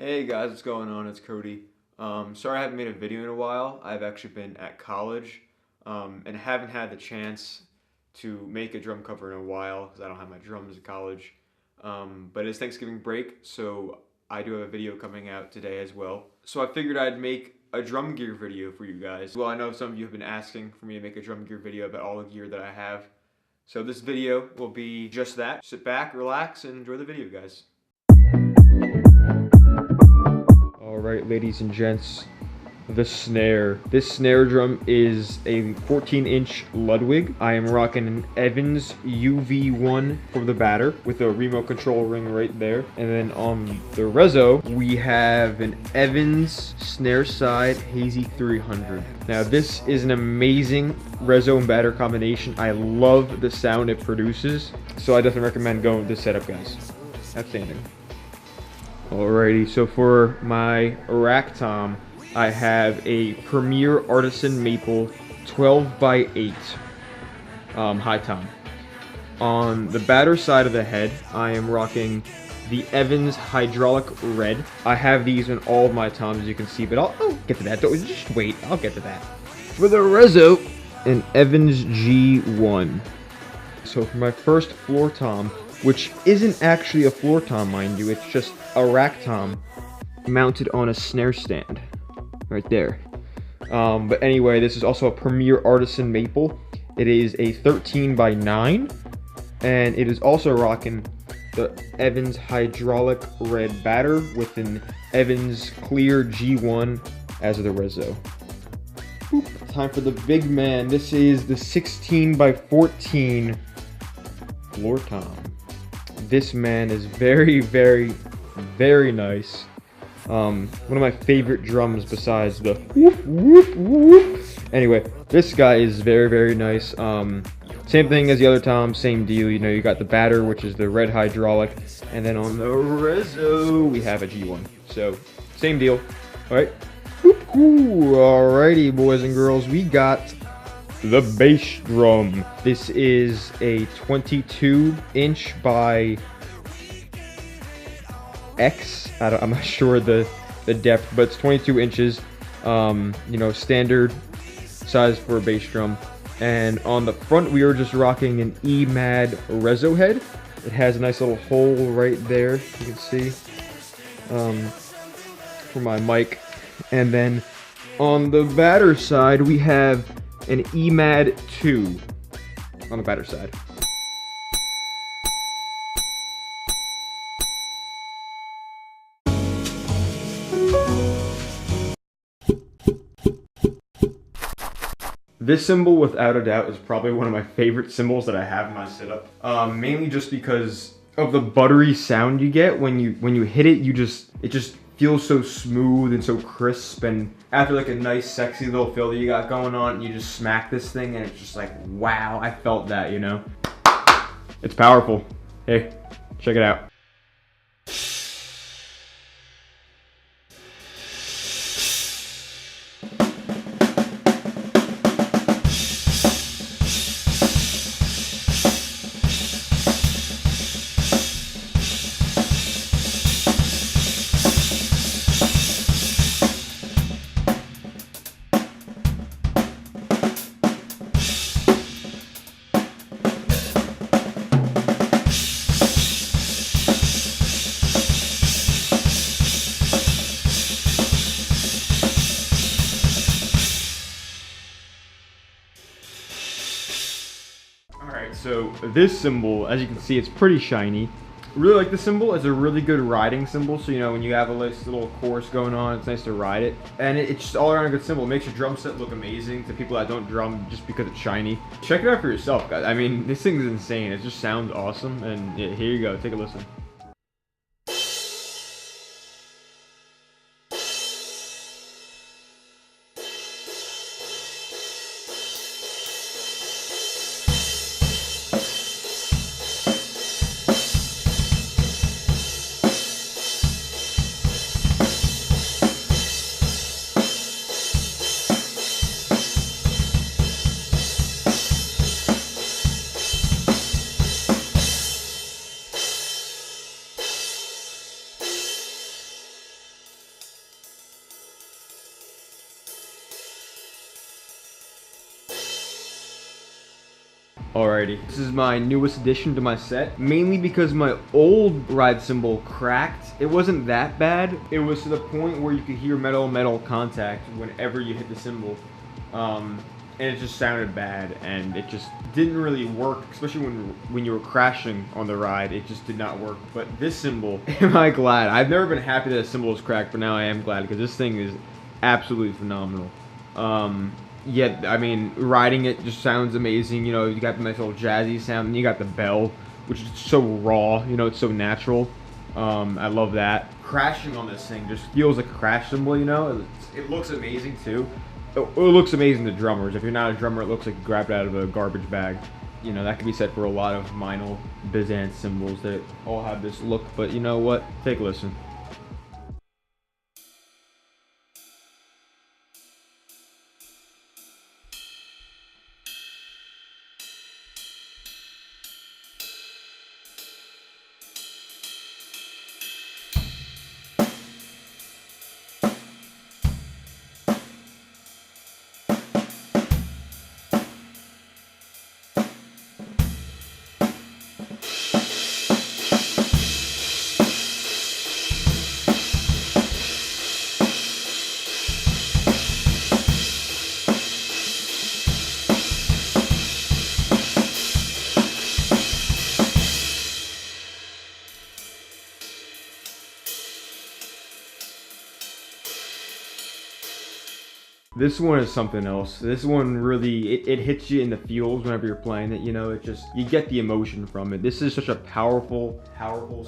Hey guys, what's going on? It's Cody. Sorry I haven't made a video in a while. I've actually been at college and haven't had the chance to make a drum cover in a while because I don't have my drums at college. But it's Thanksgiving break, so I do have a video coming out today as well. So I figured I'd make a drum gear video for you guys. Well, I know some of you have been asking for me to make a drum gear video about all the gear that I have. So this video will be just that. Sit back, relax, and enjoy the video, guys. Alright, ladies and gents, the snare. This snare drum is a 14-inch Ludwig. I am rocking an Evans UV1 for the batter with a remote control ring right there. And then on the rezo, we have an Evans snare side Hazy 300. Now this is an amazing rezo and batter combination. I love the sound it produces, so I definitely recommend going with this setup, guys. Outstanding. Alrighty, so for my rack tom, I have a Premier Artisan Maple 12x8 high tom. On the batter side of the head, I am rocking the Evans Hydraulic Red. I have these in all of my toms, as you can see, but I'll get to that. Just wait, I'll get to that. For the rezo, an Evans G1. So for my first floor tom, which isn't actually a floor tom, mind you, it's just a rack tom mounted on a snare stand right there. But anyway, this is also a Premier Artisan Maple. It is a 13x9, and it is also rocking the Evans Hydraulic Red batter with an Evans Clear G1 as the rezo. Time for the big man. This is the 16x14 floor tom. This man is very, very, very nice. One of my favorite drums besides the whoop, whoop, whoop. Anyway, this guy is very, very nice. Same thing as the other tom, same deal. You know, you got the batter, which is the red hydraulic, and then on the rezo, we have a G1. So, same deal. All right. Alrighty, boys and girls, we got the bass drum. This is a 22-inch by X. I'm not sure the depth, but it's 22 inches. You know, standard size for a bass drum. And on the front, we are just rocking an EMAD rezo head. It has a nice little hole right there, you can see, for my mic. And then on the batter side, we have an EMAD 2 on the batter side. This cymbal, without a doubt, is probably one of my favorite cymbals that I have in my setup. Mainly just because of the buttery sound you get when you hit it. It just feels so smooth and so crisp, and after like a nice sexy little fill that you got going on, you just smack this thing and it's just like, wow, I felt that, you know? It's powerful. Hey, check it out. So this cymbal, as you can see, it's pretty shiny. Really like this cymbal. It's a really good riding cymbal, so you know when you have a nice little chorus going on, it's nice to ride it. And it's just all around a good cymbal. It makes your drum set look amazing to people that don't drum just because it's shiny. Check it out for yourself, guys. I mean, this thing is insane. It just sounds awesome, and yeah, here you go. Take a listen. Alrighty, this is my newest addition to my set, mainly because my old ride cymbal cracked. It wasn't that bad. It was to the point where you could hear metal contact whenever you hit the cymbal. And it just sounded bad, and it just didn't really work, especially when you were crashing on the ride. It just did not work. But this cymbal, am I glad? I've never been happy that a cymbal was cracked, but now I am glad because this thing is absolutely phenomenal. Yeah, I mean, riding it just sounds amazing. You know, you got the nice little jazzy sound, and you got the bell, which is so raw. You know, it's so natural. I love that. Crashing on this thing just feels like a crash cymbal. You know, it looks amazing too. It looks amazing to drummers. If you're not a drummer, it looks like you grabbed it out of a garbage bag. You know, that can be said for a lot of Meinl Byzance cymbals that all have this look. But you know what? Take a listen. This one is something else. This one really, it hits you in the feels whenever you're playing it, you know, it just, you get the emotion from it. This is such a powerful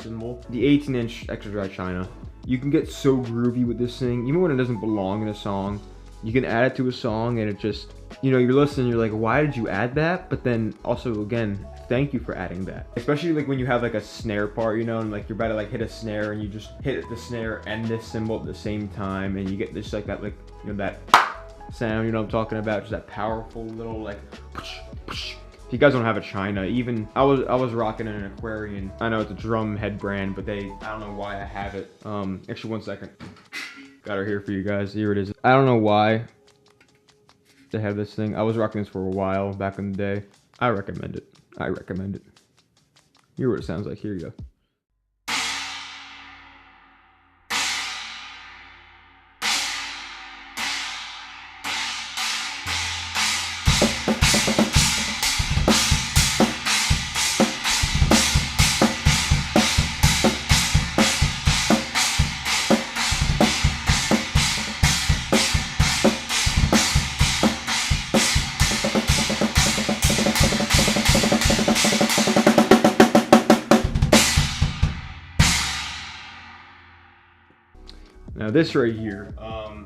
cymbal. The 18-inch extra dry china. You can get so groovy with this thing, even when it doesn't belong in a song. You can add it to a song and it just, you know, you're listening, you're like, why did you add that? But then also, again, thank you for adding that. Especially like when you have like a snare part, you know, and like you're about to like hit a snare and you just hit the snare and this cymbal at the same time and you get this like that, like, you know, that sound, you know what I'm talking about, just that powerful little like if you guys don't have a china, even I was rocking an Aquarian. I know it's a drum head brand, but I don't know why I have it. Actually, one second, got her here for you guys. Here it is. I don't know why they have this thing. I was rocking this for a while back in the day. I recommend it. Hear what it sounds like. Here you go. Now this right here,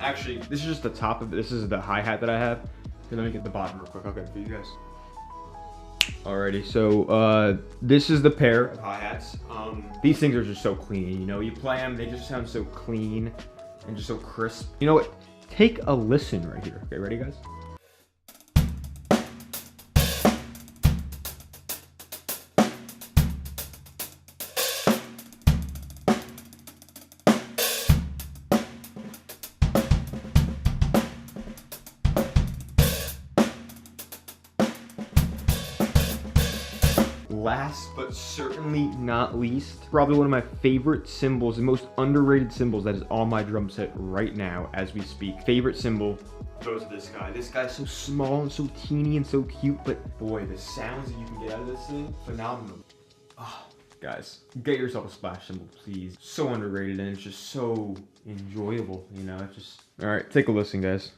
actually this is just the top of it. This is the hi-hat that I have. Here, let me get the bottom real quick. I'll get it for you guys. Alrighty, so this is the pair of hi-hats. These things are just so clean, you know, you play them, they just sound so clean and just so crisp. You know what? Take a listen right here. Okay, ready guys? Last but certainly not least, probably one of my favorite cymbals and most underrated cymbals that is on my drum set right now as we speak. Favorite cymbal goes to this guy. This guy's so small and so teeny and so cute, but boy, the sounds that you can get out of this thing, phenomenal. Oh, guys, get yourself a splash cymbal, please. So underrated and it's just so enjoyable, you know, it's just... All right, take a listen, guys.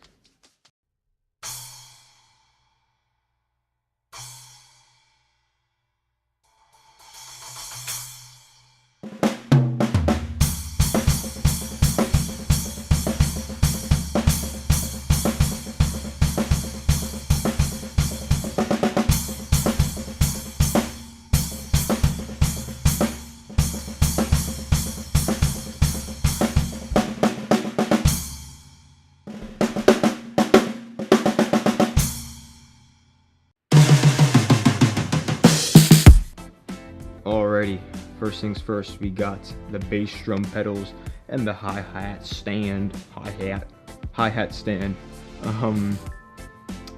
Alrighty, first things first, we got the bass drum pedals and the hi-hat stand.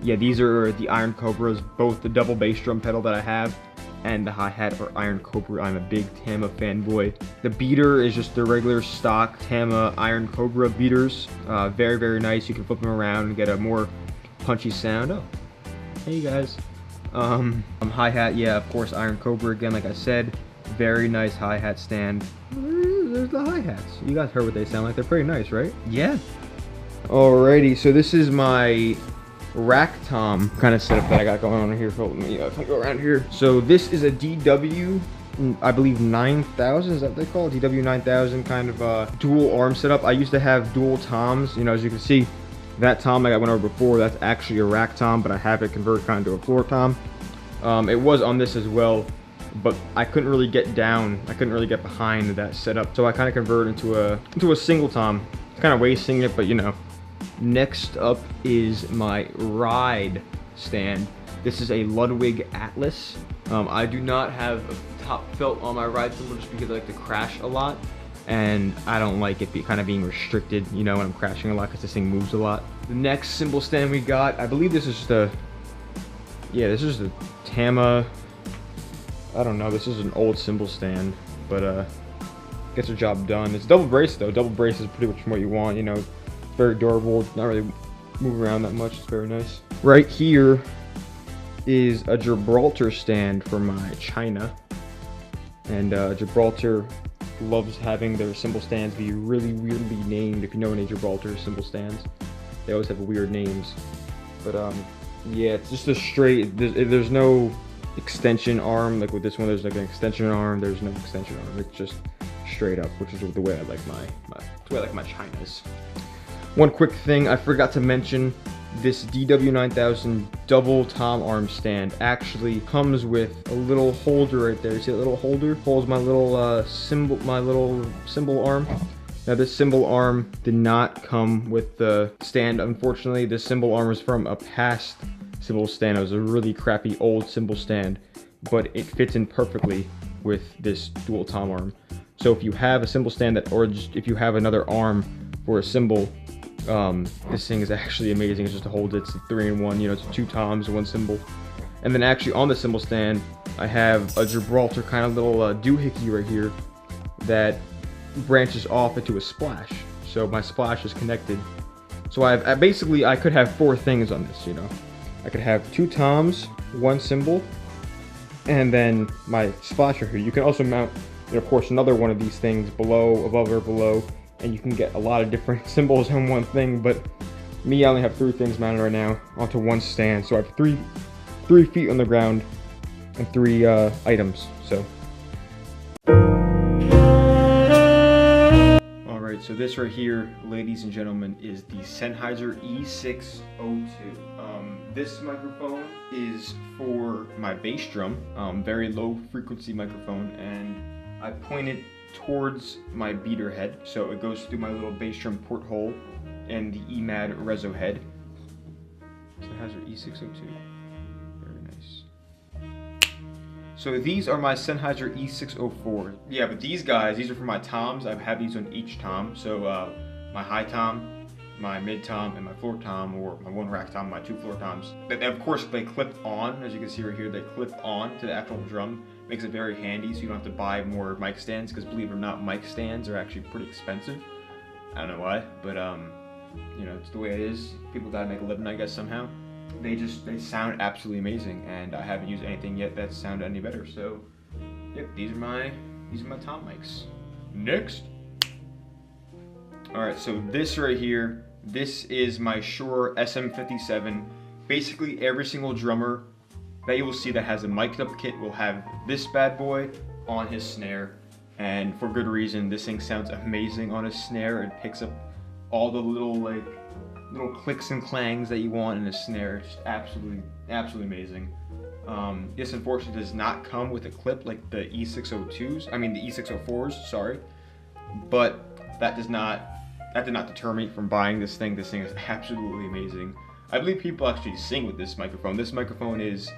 Yeah, these are the Iron Cobras, both the double bass drum pedal that I have and the hi-hat are Iron Cobra. I'm a big Tama fanboy. The beater is just the regular stock Tama Iron Cobra beaters. Very, very nice. You can flip them around and get a more punchy sound. Oh, hey guys. Hi-hat, yeah, of course, Iron Cobra again, like I said. Very nice hi-hat stand. There's the hi-hats. You guys heard what they sound like. They're pretty nice, right? Yeah. Alrighty, so this is my rack tom kind of setup that I got going on here. Hold me, if I go around here. So this is a DW, I believe 9000, is that what they call it? DW 9000 kind of dual arm setup. I used to have dual toms, you know, as you can see, that tom like I went over before, that's actually a rack tom, but I have it converted kind of to a floor tom. It was on this as well, but I couldn't really get down, I couldn't really get behind that setup, so I kind of converted into a single tom. It's kind of wasting it, but you know. Next up is my ride stand. This is a Ludwig Atlas. I do not have a top felt on my ride cymbal just because I like to crash a lot, and I don't like it kind of being restricted, you know, when I'm crashing a lot because this thing moves a lot. The next cymbal stand we got, I believe this is the Tama. I don't know, this is an old cymbal stand, but gets the job done. It's double brace though. Double brace is pretty much what you want, you know. Very durable, not really move around that much. It's very nice. Right here is a Gibraltar stand for my China, and Gibraltar loves having their cymbal stands be really weirdly named. If you know any Gibraltar cymbal stands, they always have weird names. But yeah, it's just a straight. There's no extension arm like with this one. There's like an extension arm. There's no extension arm. It's just straight up, which is the way I like my Chinas. One quick thing I forgot to mention, this DW 9000 double tom arm stand actually comes with a little holder right there. See that little holder? Holds my little cymbal arm. Now this cymbal arm did not come with the stand, unfortunately. This cymbal arm was from a past cymbal stand. It was a really crappy old cymbal stand, but it fits in perfectly with this dual tom arm. So if you have a cymbal stand or just if you have another arm for a cymbal, this thing is actually amazing. It's just a hold. It's a 3-in-1, you know, it's 2 toms, 1 cymbal. And then actually on the cymbal stand, I have a Gibraltar kind of little doohickey right here that branches off into a splash. So my splash is connected. So I basically could have 4 things on this, you know. I could have 2 toms, 1 cymbal, and then my splash right here. You can also mount, you know, of course, another one of these things below, above or below, and you can get a lot of different cymbals on one thing, but me, I only have 3 things mounted right now onto one stand. So I have 3 feet on the ground and 3 items, so. Alright, so this right here, ladies and gentlemen, is the Sennheiser E602. This microphone is for my bass drum, very low frequency microphone, and I point it towards my beater head, so it goes through my little bass drum porthole and the EMAD Rezo head. Sennheiser E602, very nice. So these are my Sennheiser E604. Yeah, but these are for my toms. I have these on each tom, so my high tom, my mid tom, and my floor tom, or my 1 rack tom, my 2 floor toms. Of course, they clip on, as you can see right here, they clip on to the actual drum. Makes it very handy, so you don't have to buy more mic stands, because believe it or not, mic stands are actually pretty expensive. I don't know why, but you know, it's the way it is. People gotta make a living, I guess, somehow. They sound absolutely amazing, and I haven't used anything yet that sounded any better. So, yep, these are my tom mics. Next. All right, so this right here, this is my Shure SM57. Basically, every single drummer that you will see that has a mic'd up kit will have this bad boy on his snare, and for good reason. This thing sounds amazing on his snare. It picks up all the little clicks and clangs that you want in a snare. It's just absolutely amazing. This unfortunately does not come with a clip like the E602s. I mean the E604s, sorry. But that did not deter me from buying this thing. This thing is absolutely amazing. I believe people actually sing with this microphone. This microphone is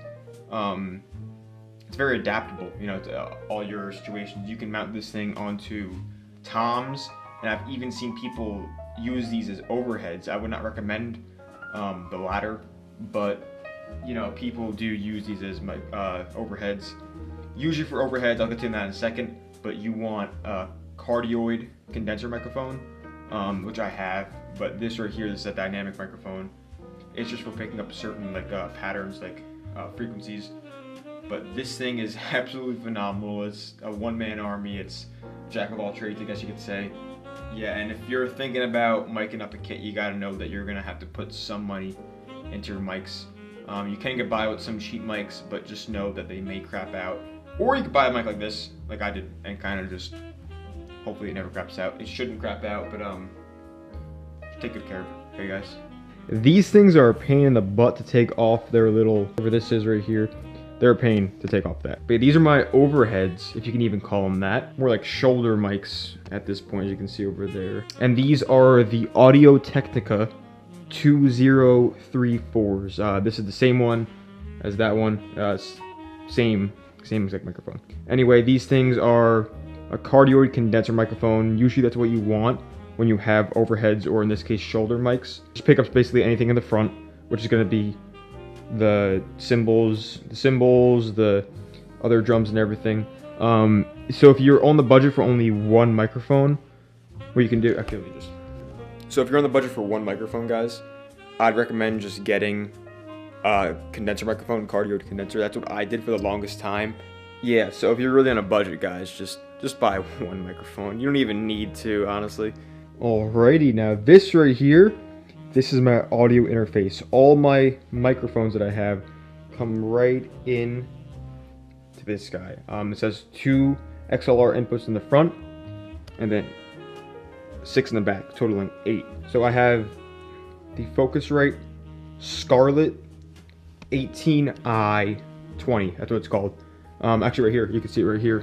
it's very adaptable, you know, to all your situations. You can mount this thing onto toms, and I've even seen people use these as overheads. I would not recommend the latter. but you know, people do use these as overheads. Usually for overheads, I'll get to that in a second, but you want a cardioid condenser microphone, which I have, but this right here, this is a dynamic microphone. It's just for picking up certain patterns, frequencies. But this thing is absolutely phenomenal. It's a one-man army. It's jack of all trades, I guess you could say. Yeah, and if you're thinking about miking up a kit, you gotta know that you're gonna have to put some money into your mics. You can get by with some cheap mics, but just know that they may crap out. Or you could buy a mic like this, like I did, and kind of just, hopefully it never craps out. It shouldn't crap out, but take good care of it. Okay, guys? These things are a pain in the butt to take off their little, whatever this is right here. They're a pain to take off that. But these are my overheads, if you can even call them that. More like shoulder mics at this point, as you can see over there. And these are the Audio Technica 2034s. This is the same one as that one. Same exact microphone. Anyway, these things are a cardioid condenser microphone. Usually that's what you want when you have overheads, or in this case, shoulder mics. Just pick up basically anything in the front, which is gonna be the cymbals, the other drums and everything. So if you're on the budget for only one microphone, what you can do, actually let me just. So if you're on the budget for one microphone, guys, I'd recommend just getting a condenser microphone, cardioid condenser. That's what I did for the longest time. Yeah, so if you're really on a budget, guys, just buy one microphone. You don't even need to, honestly. Alrighty, now this right here, this is my audio interface. All my microphones that I have come right in to this guy. It says 2 XLR inputs in the front, and then 6 in the back, totaling 8. So I have the Focusrite Scarlett 18i20. That's what it's called. Actually, right here, you can see it right here.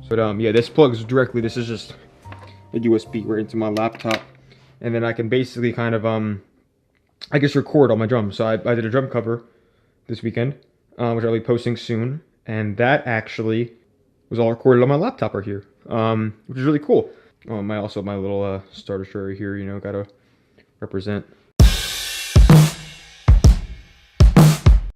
But yeah, this plugs directly. This is just a USB right into my laptop. And then I can basically kind of, I guess, record all my drums. So I did a drum cover this weekend, which I'll be posting soon. And that actually was all recorded on my laptop right here, which is really cool. Oh, also my little starter shirt right here, you know, gotta represent.